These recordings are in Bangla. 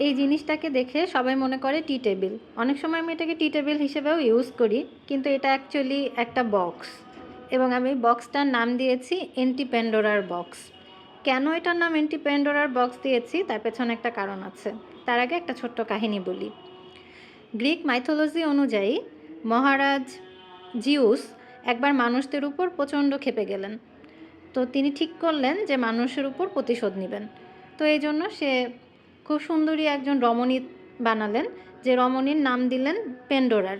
এই জিনিসটাকে দেখে সবাই মনে করে টি টেবিল। অনেক সময় আমি এটাকে টি টেবিল হিসেবেও ইউজ করি, কিন্তু এটা অ্যাকচুয়ালি একটা বক্স, এবং আমি বক্সটার নাম দিয়েছি এন্টি প্যান্ডোরার বক্স। কেন এটার নাম এন্টি প্যান্ডোরার বক্স দিয়েছি তার পেছনে একটা কারণ আছে। তার আগে একটা ছোট্ট কাহিনী বলি। গ্রিক মাইথোলজি অনুযায়ী মহারাজ জিউস একবার মানুষদের উপর প্রচণ্ড ক্ষেপে গেলেন। তো তিনি ঠিক করলেন যে মানুষের উপর প্রতিশোধ নেবেন। তো এই জন্য সে খুব সুন্দরী একজন রমণী বানালেন, যে রমণীর নাম দিলেন পেন্ডোরার।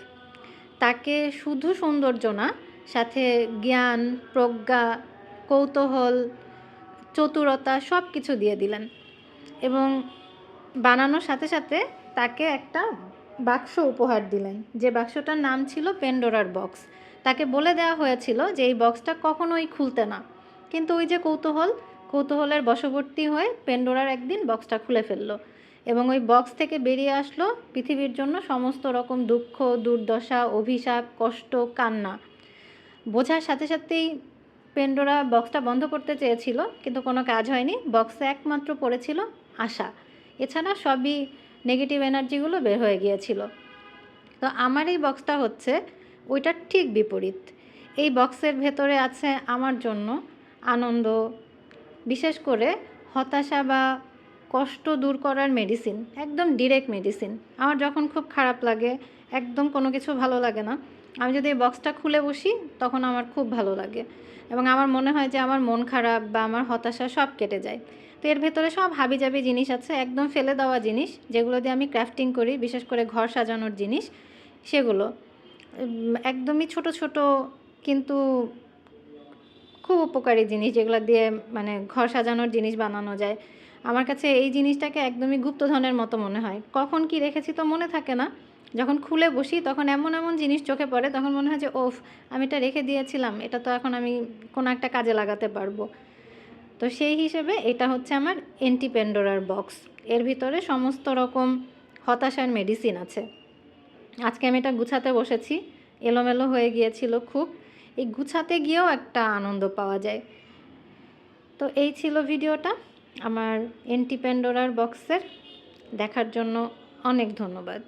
তাকে শুধু সৌন্দর্য না, সাথে জ্ঞান, প্রজ্ঞা, কৌতূহল, চতুরতা সব কিছু দিয়ে দিলেন। এবং বানানোর সাথে সাথে তাকে একটা বাক্স উপহার দিলেন, যে বাক্সটার নাম ছিল পেন্ডোরার বক্স। তাকে বলে দেওয়া হয়েছিল যে এই বক্সটা কখনোই খুলতে না, কিন্তু ওই যে কৌতূহলের বশবর্তী হয়ে পেন্ডোরার একদিন বক্সটা খুলে ফেললো, এবং ওই বক্স থেকে বেরিয়ে আসলো পৃথিবীর জন্য সমস্ত রকম দুঃখ, দুর্দশা, অভিশাপ, কষ্ট, কান্না। বোঝার সাথে সাথেই পেন্ডোরা বক্সটা বন্ধ করতে চেয়েছিল, কিন্তু কোনো কাজ হয়নি। বক্সে একমাত্র পড়েছিল আশা, এছাড়া সবই নেগেটিভ এনার্জিগুলো বের হয়ে গিয়েছিল। তো আমার এই বক্সটা হচ্ছে ওইটার ঠিক বিপরীত। এই বক্সের ভেতরে আছে আমার জন্য আনন্দ, বিশেষ করে হতাশা বা কষ্ট দূর করার মেডিসিন, একদম ডিরেক্ট মেডিসিন। আমার যখন খুব খারাপ লাগে, একদম কোনো কিছু ভালো লাগে না, আমি যদি এই বক্সটা খুলে বসি তখন আমার খুব ভালো লাগে, এবং আমার মনে হয় যে আমার মন খারাপ বা আমার হতাশা সব কেটে যায়। তো এর ভেতরে সব হাবিজাবি জিনিস আছে, একদম ফেলে দেওয়া জিনিস, যেগুলো দিয়ে আমি ক্রাফটিং করি, বিশেষ করে ঘর সাজানোর জিনিস। সেগুলো একদমই ছোট ছোট, কিন্তু খুব উপকারী জিনিস, যেগুলো দিয়ে মানে ঘর সাজানোর জিনিস বানানো যায়। আমার কাছে এই জিনিসটাকে একদমই গুপ্তধনের মতো মনে হয়। কখন কি রেখেছি তো মনে থাকে না, যখন খুলে বসি তখন এমন এমন জিনিস চোখে পড়ে, তখন মনে হয় যে ওফ, আমি এটা রেখে দিয়েছিলাম, এটা তো এখন আমি কোনো একটা কাজে লাগাতে পারবো। তো সেই হিসেবে এটা হচ্ছে আমার এন্টি প্যান্ডোরার বক্স। এর ভিতরে সমস্ত রকম হতাশার মেডিসিন আছে। আজকে আমি এটা গুছাতে বসেছি, এলোমেলো হয়ে গিয়েছিল খুব। এই গুছাতে গিয়েও একটা আনন্দ পাওয়া যায়। তো এই ছিল ভিডিওটা আমার এন্টি প্যান্ডোরার বক্সের। দেখার জন্য অনেক ধন্যবাদ।